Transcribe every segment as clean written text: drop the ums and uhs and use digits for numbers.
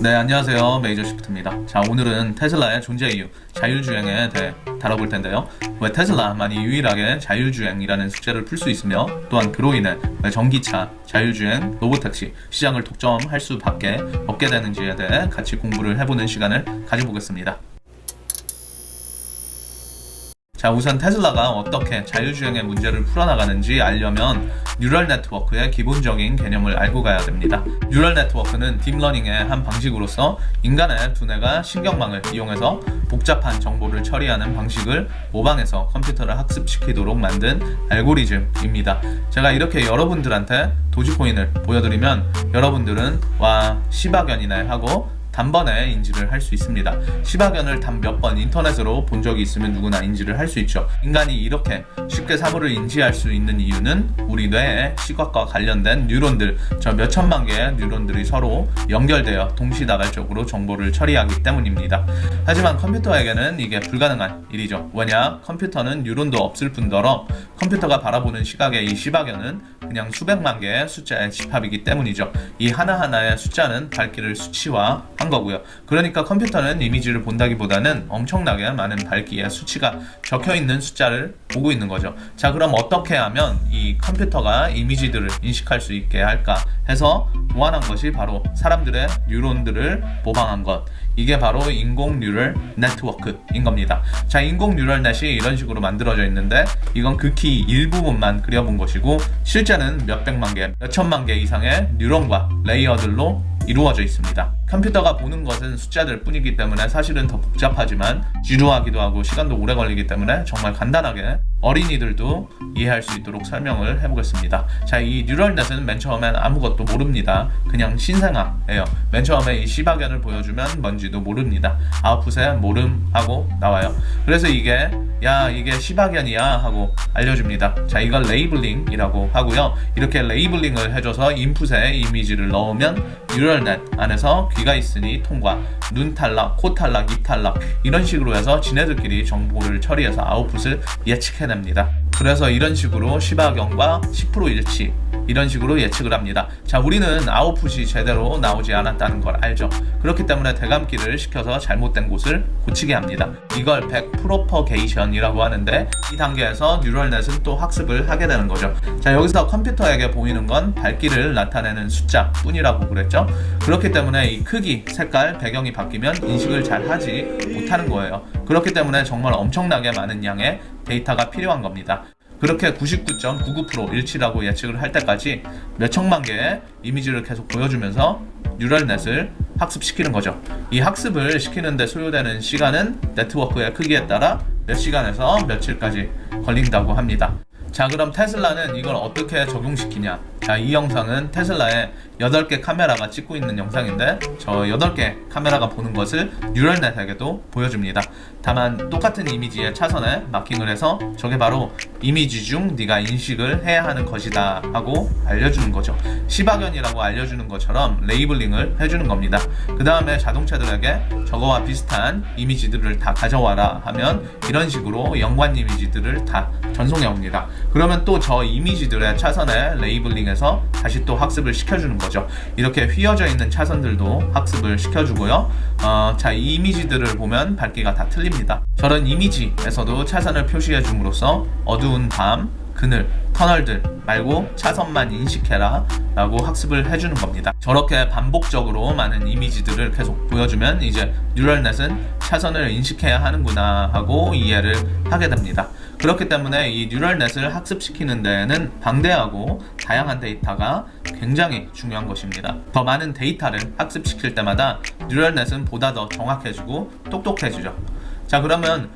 네, 안녕하세요. 메이저 시프트입니다. 자, 오늘은 테슬라의 존재 이유, 자율주행에 대해 다뤄볼 텐데요. 왜 테슬라만이 유일하게 자율주행이라는 숙제를 풀 수 있으며, 또한 그로 인해 왜 전기차, 자율주행, 로보택시 시장을 독점할 수밖에 없게 되는지에 대해 같이 공부를 해보는 시간을 가져보겠습니다. 자, 우선 테슬라가 어떻게 자율주행의 문제를 풀어나가는지 알려면 뉴럴 네트워크의 기본적인 개념을 알고 가야 됩니다. 뉴럴 네트워크는 딥러닝의 한 방식으로서 인간의 두뇌가 신경망을 이용해서 복잡한 정보를 처리하는 방식을 모방해서 컴퓨터를 학습시키도록 만든 알고리즘입니다. 제가 이렇게 여러분들한테 도지코인을 보여드리면 여러분들은 와, 시바견이네 하고 단번에 인지를 할 수 있습니다. 시바견을 단 몇 번 인터넷으로 본 적이 있으면 누구나 인지를 할 수 있죠. 인간이 이렇게 쉽게 사물을 인지할 수 있는 이유는 우리 뇌의 시각과 관련된 뉴런들, 저 몇천만 개의 뉴런들이 서로 연결되어 동시다발적으로 정보를 처리하기 때문입니다. 하지만 컴퓨터에게는 이게 불가능한 일이죠. 왜냐? 컴퓨터는 뉴런도 없을 뿐더러 컴퓨터가 바라보는 시각의 이 시바견은 그냥 수백만 개의 숫자의 집합이기 때문이죠. 이 하나하나의 숫자는 밝기를 수치화한 거고요. 그러니까 컴퓨터는 이미지를 본다기보다는 엄청나게 많은 밝기의 수치가 적혀있는 숫자를 보고 있는 거죠. 자, 그럼 어떻게 하면 이 컴퓨터가 이미지들을 인식할 수 있게 할까 해서 보완한 것이 바로 사람들의 뉴런들을 모방한 것. 이게 바로 인공 뉴럴 네트워크인 겁니다. 자, 인공 뉴럴 넷이 이런 식으로 만들어져 있는데 이건 극히 일부분만 그려본 것이고 실제는 몇백만 개, 몇천만 개 이상의 뉴런과 레이어들로 이루어져 있습니다. 컴퓨터가 보는 것은 숫자들 뿐이기 때문에 사실은 더 복잡하지만 지루하기도 하고 시간도 오래 걸리기 때문에 정말 간단하게 어린이들도 이해할 수 있도록 설명을 해보겠습니다. 자, 이 뉴럴넷은 맨 처음엔 아무것도 모릅니다. 그냥 신생아예요. 맨 처음에 이 시바견을 보여주면 뭔지도 모릅니다. 아웃풋에 모름하고 나와요. 그래서 이게 시바견이야 하고 알려줍니다. 자, 이걸 레이블링이라고 하고요. 이렇게 레이블링을 해줘서 인풋에 이미지를 넣으면 뉴럴넷 안에서 귀가 있으니 통과, 눈 탈락, 코 탈락, 입 탈락 이런 식으로 해서 지네들끼리 정보를 처리해서 아웃풋을 예측해냅니다. 그래서 이런 식으로 시바견과 10% 일치 이런 식으로 예측을 합니다. 자, 우리는 아웃풋이 제대로 나오지 않았다는 걸 알죠. 그렇기 때문에 대감기를 시켜서 잘못된 곳을 고치게 합니다. 이걸 백프로퍼게이션이라고 하는데 이 단계에서 뉴럴넷은 또 학습을 하게 되는 거죠. 자, 여기서 컴퓨터에게 보이는 건 밝기를 나타내는 숫자 뿐이라고 그랬죠. 그렇기 때문에 이 크기, 색깔, 배경이 바뀌면 인식을 잘 하지 못하는 거예요. 그렇기 때문에 정말 엄청나게 많은 양의 데이터가 필요한 겁니다. 그렇게 99.99% 일치라고 예측을 할 때까지 몇천만 개의 이미지를 계속 보여주면서 뉴럴넷을 학습시키는 거죠. 이 학습을 시키는데 소요되는 시간은 네트워크의 크기에 따라 몇 시간에서 며칠까지 걸린다고 합니다. 자, 그럼 테슬라는 이걸 어떻게 적용시키냐? 자, 이 영상은 테슬라의 8개 카메라가 찍고 있는 영상인데 저 8개 카메라가 보는 것을 뉴럴넷에게도 보여줍니다. 다만 똑같은 이미지의 차선에 마킹을 해서 저게 바로 이미지 중 네가 인식을 해야 하는 것이다 하고 알려주는 거죠. 시바견이라고 알려주는 것처럼 레이블링을 해주는 겁니다. 그 다음에 자동차들에게 저거와 비슷한 이미지들을 다 가져와라 하면 이런 식으로 연관 이미지들을 다 전송해 옵니다. 그러면 또 저 이미지들의 차선에 레이블링해서 다시 또 학습을 시켜주는 거죠. 이렇게 휘어져 있는 차선들도 학습을 시켜주고요. 자, 이 이미지들을 보면 밝기가 다 틀립니다. 저런 이미지에서도 차선을 표시해 줌으로써 어두운 밤, 그늘, 터널들 말고 차선만 인식해라 라고 학습을 해주는 겁니다. 저렇게 반복적으로 많은 이미지들을 계속 보여주면 이제 뉴럴넷은 차선을 인식해야 하는구나 하고 이해를 하게 됩니다. 그렇기 때문에 이 뉴럴넷을 학습시키는 데에는 방대하고 다양한 데이터가 굉장히 중요한 것입니다. 더 많은 데이터를 학습시킬 때마다 뉴럴넷은 보다 더 정확해지고 똑똑해지죠. 자, 그러면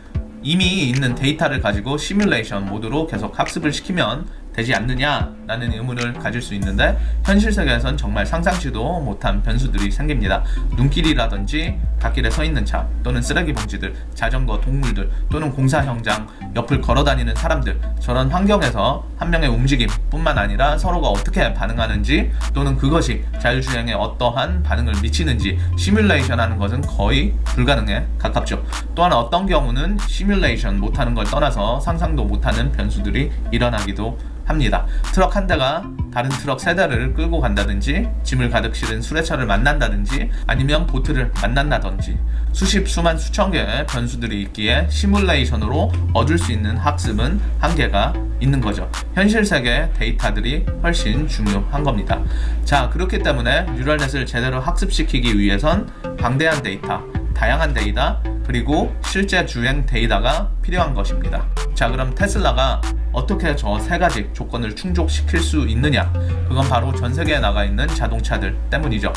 이미 있는 데이터를 가지고 시뮬레이션 모드로 계속 학습을 시키면 되지 않느냐라는 의문을 가질 수 있는데 현실 세계에선 정말 상상치도 못한 변수들이 생깁니다. 눈길이라든지 갓길에 서 있는 차 또는 쓰레기 봉지들, 자전거, 동물들 또는 공사 현장 옆을 걸어다니는 사람들, 저런 환경에서 한 명의 움직임 뿐만 아니라 서로가 어떻게 반응하는지 또는 그것이 자율주행에 어떠한 반응을 미치는지 시뮬레이션 하는 것은 거의 불가능에 가깝죠. 또한 어떤 경우는 시뮬레이션 못하는 걸 떠나서 상상도 못하는 변수들이 일어나기도 합니다. 트럭 한 대가 다른 트럭 세 대를 끌고 간다든지, 짐을 가득 실은 수레차를 만난다든지, 아니면 보트를 만난다든지, 수만 수천 개의 변수들이 있기에 시뮬레이션으로 얻을 수 있는 학습은 한계가 있는 거죠. 현실 세계 데이터들이 훨씬 중요한 겁니다. 자, 그렇기 때문에 뉴럴넷을 제대로 학습시키기 위해선 방대한 데이터, 다양한 데이터, 그리고 실제 주행 데이터가 필요한 것입니다. 자, 그럼 테슬라가 어떻게 저 세 가지 조건을 충족시킬 수 있느냐? 그건 바로 전 세계에 나가 있는 자동차들 때문이죠.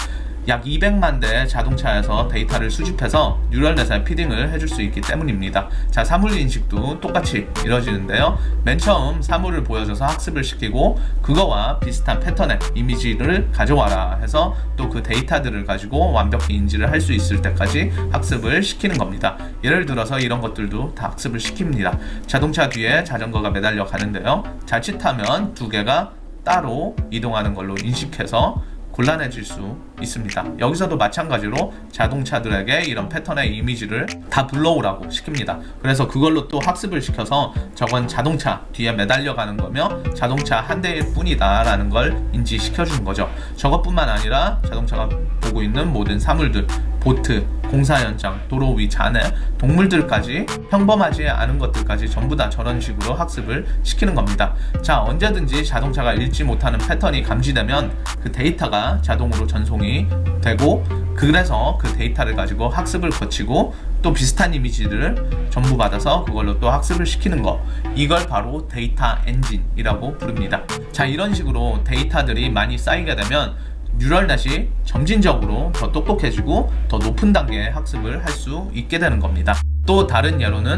약 200만 대의 자동차에서 데이터를 수집해서 뉴럴넷에 피딩을 해줄 수 있기 때문입니다. 자, 사물 인식도 똑같이 이루어지는데요. 맨 처음 사물을 보여줘서 학습을 시키고, 그거와 비슷한 패턴의 이미지를 가져와라 해서 또 그 데이터들을 가지고 완벽히 인지를 할 수 있을 때까지 학습을 시키는 겁니다. 예를 들어서 이런 것들도 다 학습을 시킵니다. 자동차 뒤에 자전거가 매달려 가는데요. 자칫하면 두 개가 따로 이동하는 걸로 인식해서 곤란해질 수 있습니다. 여기서도 마찬가지로 자동차들에게 이런 패턴의 이미지를 다 불러오라고 시킵니다. 그래서 그걸로 또 학습을 시켜서 저건 자동차 뒤에 매달려 가는 거며 자동차 한 대일 뿐이다 라는 걸 인지시켜주는 거죠. 저것뿐만 아니라 자동차가 보고 있는 모든 사물들, 보트, 공사 현장, 도로 위 잔해, 동물들까지, 평범하지 않은 것들까지 전부 다 저런 식으로 학습을 시키는 겁니다. 자, 언제든지 자동차가 읽지 못하는 패턴이 감지되면 그 데이터가 자동으로 전송이 되고, 그래서 그 데이터를 가지고 학습을 거치고 또 비슷한 이미지들을 전부 받아서 그걸로 또 학습을 시키는 거, 이걸 바로 데이터 엔진이라고 부릅니다. 자, 이런 식으로 데이터들이 많이 쌓이게 되면 뉴럴넷이 점진적으로 더 똑똑해지고 더 높은 단계의 학습을 할 수 있게 되는 겁니다. 또 다른 예로는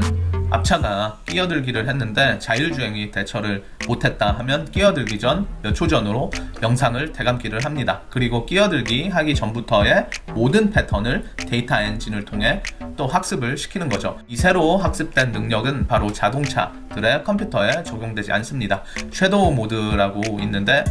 앞차가 끼어들기를 했는데 자율주행이 대처를 못했다 하면 끼어들기 전 몇 초 전으로 영상을 대감기를 합니다. 그리고 끼어들기 하기 전부터의 모든 패턴을 데이터 엔진을 통해 또 학습을 시키는 거죠. 이 새로 학습된 능력은 바로 자동차들의 컴퓨터에 적용되지 않습니다. 섀도우 모드라고 있는데,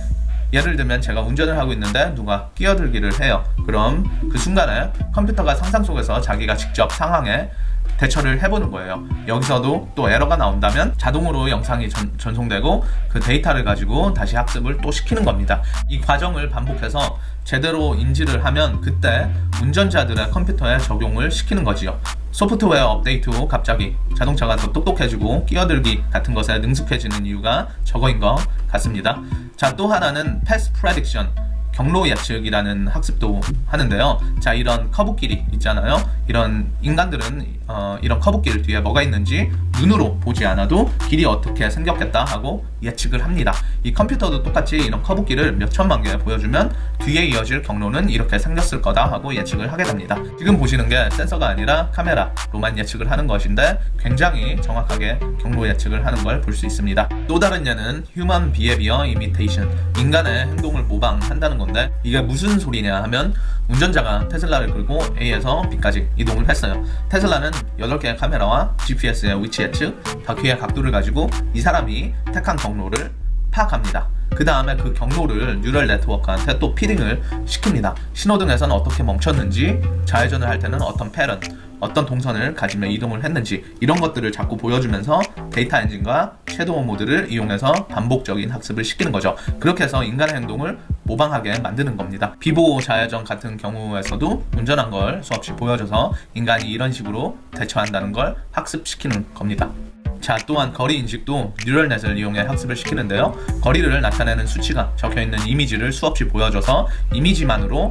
예를 들면 제가 운전을 하고 있는데 누가 끼어들기를 해요. 그럼 그 순간에 컴퓨터가 상상 속에서 자기가 직접 상황에 대처를 해보는 거예요. 여기서도 또 에러가 나온다면 자동으로 영상이 전송되고 그 데이터를 가지고 다시 학습을 또 시키는 겁니다. 이 과정을 반복해서 제대로 인지를 하면 그때 운전자들의 컴퓨터에 적용을 시키는 거지요. 소프트웨어 업데이트 후 갑자기 자동차가 더 똑똑해지고 끼어들기 같은 것에 능숙해지는 이유가 저거인 것 같습니다. 자, 또 하나는 패스 프레딕션, 경로 예측이라는 학습도 하는데요. 자, 이런 커브길이 있잖아요. 이런 인간들은 이런 커브길 뒤에 뭐가 있는지 눈으로 보지 않아도 길이 어떻게 생겼겠다 하고 예측을 합니다. 이 컴퓨터도 똑같이 이런 커브길을 몇 천만 개 보여주면 뒤에 이어질 경로는 이렇게 생겼을 거다 하고 예측을 하게 됩니다. 지금 보시는 게 센서가 아니라 카메라로만 예측을 하는 것인데 굉장히 정확하게 경로 예측을 하는 걸 볼 수 있습니다. 또 다른 예는 Human Behavior Imitation, 인간의 행동을 모방한다는 건데, 이게 무슨 소리냐 하면 운전자가 테슬라를 끌고 A에서 B까지 이동을 했어요. 테슬라는 8개의 카메라와 GPS의 위치 예측, 바퀴의 각도를 가지고 이 사람이 택한 경로를 파악합니다. 그 다음에 그 경로를 뉴럴 네트워크한테 또 피딩을 시킵니다. 신호등에서는 어떻게 멈췄는지, 좌회전을 할 때는 어떤 패런, 어떤 동선을 가지며 이동을 했는지, 이런 것들을 자꾸 보여주면서 데이터 엔진과 섀도우 모드를 이용해서 반복적인 학습을 시키는 거죠. 그렇게 해서 인간의 행동을 모방하게 만드는 겁니다. 비보호 좌회전 같은 경우에서도 운전한 걸 수없이 보여줘서 인간이 이런 식으로 대처한다는 걸 학습시키는 겁니다. 자, 또한 거리 인식도 뉴럴넷을 이용해 학습을 시키는데요. 거리를 나타내는 수치가 적혀있는 이미지를 수없이 보여줘서 이미지만으로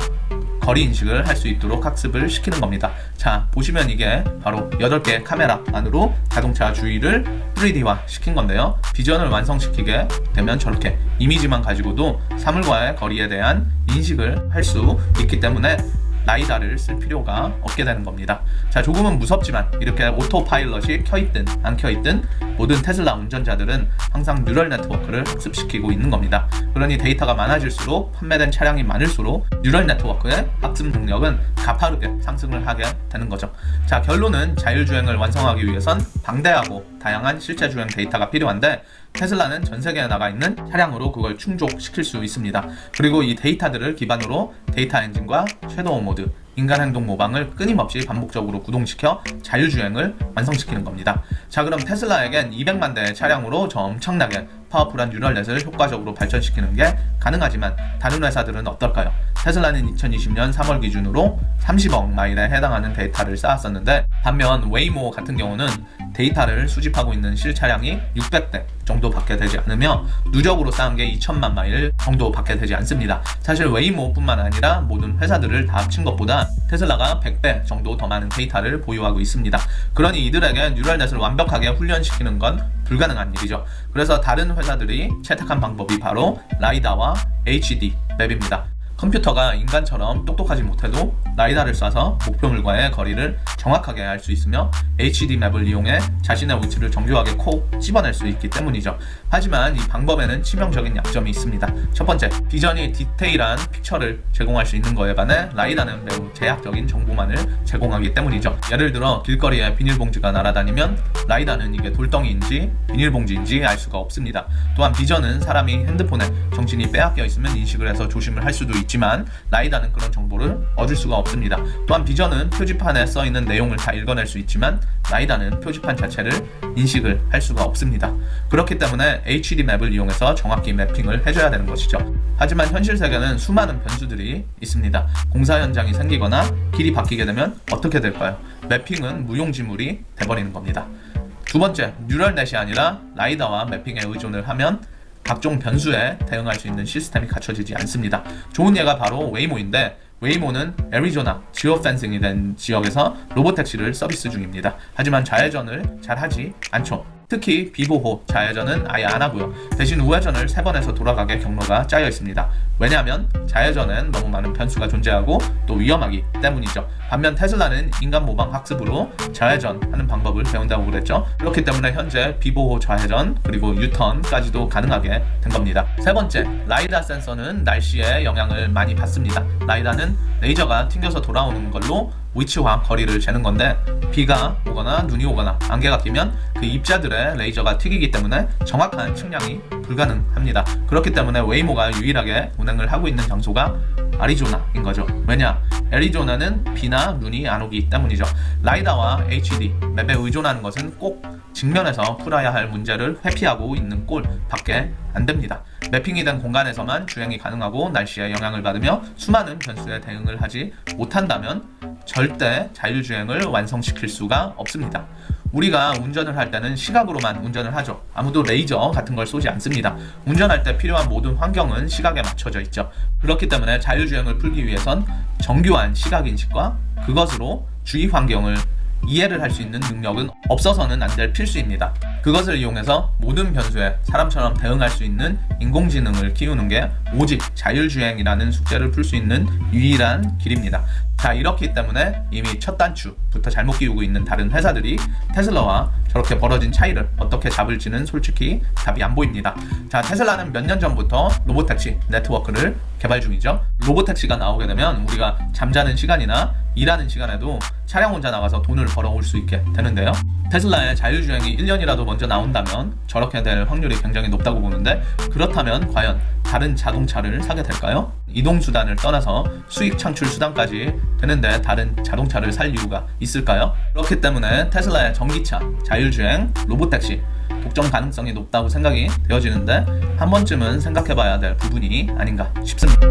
거리 인식을 할 수 있도록 학습을 시키는 겁니다. 자, 보시면 이게 바로 8개의 카메라 안으로 자동차 주위를 3D화 시킨 건데요. 비전을 완성시키게 되면 저렇게 이미지만 가지고도 사물과의 거리에 대한 인식을 할 수 있기 때문에 라이다를 쓸 필요가 없게 되는 겁니다. 자, 조금은 무섭지만 이렇게 오토파일럿이 켜있든 안 켜있든 모든 테슬라 운전자들은 항상 뉴럴 네트워크를 학습시키고 있는 겁니다. 그러니 데이터가 많아질수록, 판매된 차량이 많을수록 뉴럴 네트워크의 학습 능력은 가파르게 상승을 하게 되는 거죠. 자, 결론은 자율주행을 완성하기 위해선 방대하고 다양한 실제 주행 데이터가 필요한데, 테슬라는 전 세계에 나가 있는 차량으로 그걸 충족시킬 수 있습니다. 그리고 이 데이터들을 기반으로 데이터 엔진과 섀도우 모드, 인간 행동 모방을 끊임없이 반복적으로 구동시켜 자율주행을 완성시키는 겁니다. 자, 그럼 테슬라에겐 200만 대의 차량으로 저 엄청나게 파워풀한 뉴럴넷을 효과적으로 발전시키는 게 가능하지만 다른 회사들은 어떨까요? 테슬라는 2020년 3월 기준으로 30억 마일에 해당하는 데이터를 쌓았었는데 반면 웨이모 같은 경우는 데이터를 수집하고 있는 실차량이 600대 정도밖에 되지 않으며 누적으로 쌓은 게 2천만 마일 정도밖에 되지 않습니다. 사실 웨이모뿐만 아니라 모든 회사들을 다 합친 것보다 테슬라가 100배 정도 더 많은 데이터를 보유하고 있습니다. 그러니 이들에게 뉴럴넷을 완벽하게 훈련시키는 건 불가능한 일이죠. 그래서 다른 회사들이 채택한 방법이 바로 라이다와 HD 맵입니다. 컴퓨터가 인간처럼 똑똑하지 못해도 라이다를 쏴서 목표물과의 거리를 정확하게 알 수 있으며 HD 맵을 이용해 자신의 위치를 정교하게 콕 집어낼 수 있기 때문이죠. 하지만 이 방법에는 치명적인 약점이 있습니다. 첫 번째, 비전이 디테일한 픽처를 제공할 수 있는 거에 반해 라이다는 매우 제약적인 정보만을 제공하기 때문이죠. 예를 들어 길거리에 비닐봉지가 날아다니면 라이다는 이게 돌덩이인지 비닐봉지인지 알 수가 없습니다. 또한 비전은 사람이 핸드폰에 정신이 빼앗겨 있으면 인식을 해서 조심을 할 수도 있지만 라이다는 그런 정보를 얻을 수가 없습니다. 또한 비전은 표지판에 써있는 내용을 다 읽어낼 수 있지만 라이다는 표지판 자체를 인식을 할 수가 없습니다. 그렇기 때문에 HD 맵을 이용해서 정확히 매핑을 해줘야 되는 것이죠. 하지만 현실 세계는 수많은 변수들이 있습니다. 공사 현장이 생기거나 길이 바뀌게 되면 어떻게 될까요? 매핑은 무용지물이 돼버리는 겁니다. 두 번째, 뉴럴넷이 아니라 라이다와 매핑에 의존을 하면 각종 변수에 대응할 수 있는 시스템이 갖춰지지 않습니다. 좋은 예가 바로 웨이모인데 웨이모는 애리조나 지오펜싱이 된 지역에서 로보택시를 서비스 중입니다. 하지만 좌회전을 잘 하지 않죠. 특히 비보호 좌회전은 아예 안 하고요. 대신 우회전을 3번 해서 돌아가게 경로가 짜여 있습니다. 왜냐하면 좌회전엔 너무 많은 변수가 존재하고 또 위험하기 때문이죠. 반면 테슬라는 인간 모방 학습으로 좌회전하는 방법을 배운다고 그랬죠. 그렇기 때문에 현재 비보호 좌회전 그리고 유턴까지도 가능하게 된 겁니다. 세 번째, 라이다 센서는 날씨에 영향을 많이 받습니다. 라이다는 레이저가 튕겨서 돌아오는 걸로 위치와 거리를 재는 건데 비가 오거나 눈이 오거나 안개가 끼면 그 입자들의 레이저가 튀기기 때문에 정확한 측량이 불가능합니다. 그렇기 때문에 웨이모가 유일하게 운행을 하고 있는 장소가 애리조나인 거죠. 왜냐? 애리조나는 비나 눈이 안 오기 때문이죠. 라이다와 HD 맵에 의존하는 것은 꼭 직면에서 풀어야 할 문제를 회피하고 있는 꼴 밖에 안 됩니다. 매핑이 된 공간에서만 주행이 가능하고 날씨에 영향을 받으며 수많은 변수에 대응을 하지 못한다면 절대 자율주행을 완성시킬 수가 없습니다. 우리가 운전을 할 때는 시각으로만 운전을 하죠. 아무도 레이저 같은 걸 쏘지 않습니다. 운전할 때 필요한 모든 환경은 시각에 맞춰져 있죠. 그렇기 때문에 자율주행을 풀기 위해선 정교한 시각인식과 그것으로 주위 환경을 이해를 할 수 있는 능력은 없어서는 안 될 필수입니다. 그것을 이용해서 모든 변수에 사람처럼 대응할 수 있는 인공지능을 키우는 게 오직 자율주행이라는 숙제를 풀 수 있는 유일한 길입니다. 자, 이렇기 때문에 이미 첫 단추부터 잘못 끼우고 있는 다른 회사들이 테슬라와 저렇게 벌어진 차이를 어떻게 잡을지는 솔직히 답이 안 보입니다. 자, 테슬라는 몇 년 전부터 로보택시 네트워크를 개발 중이죠. 로보택시가 나오게 되면 우리가 잠자는 시간이나 일하는 시간에도 차량 혼자 나가서 돈을 벌어올 수 있게 되는데요. 테슬라의 자율주행이 1년이라도 먼저 나온다면 저렇게 될 확률이 굉장히 높다고 보는데 그렇다면 과연 다른 자동차를 사게 될까요? 이동수단을 떠나서 수익 창출 수단까지 되는데 다른 자동차를 살 이유가 있을까요? 그렇기 때문에 테슬라의 전기차, 자율주행, 로보택시 독점 가능성이 높다고 생각이 되어지는데 한 번쯤은 생각해봐야 될 부분이 아닌가 싶습니다.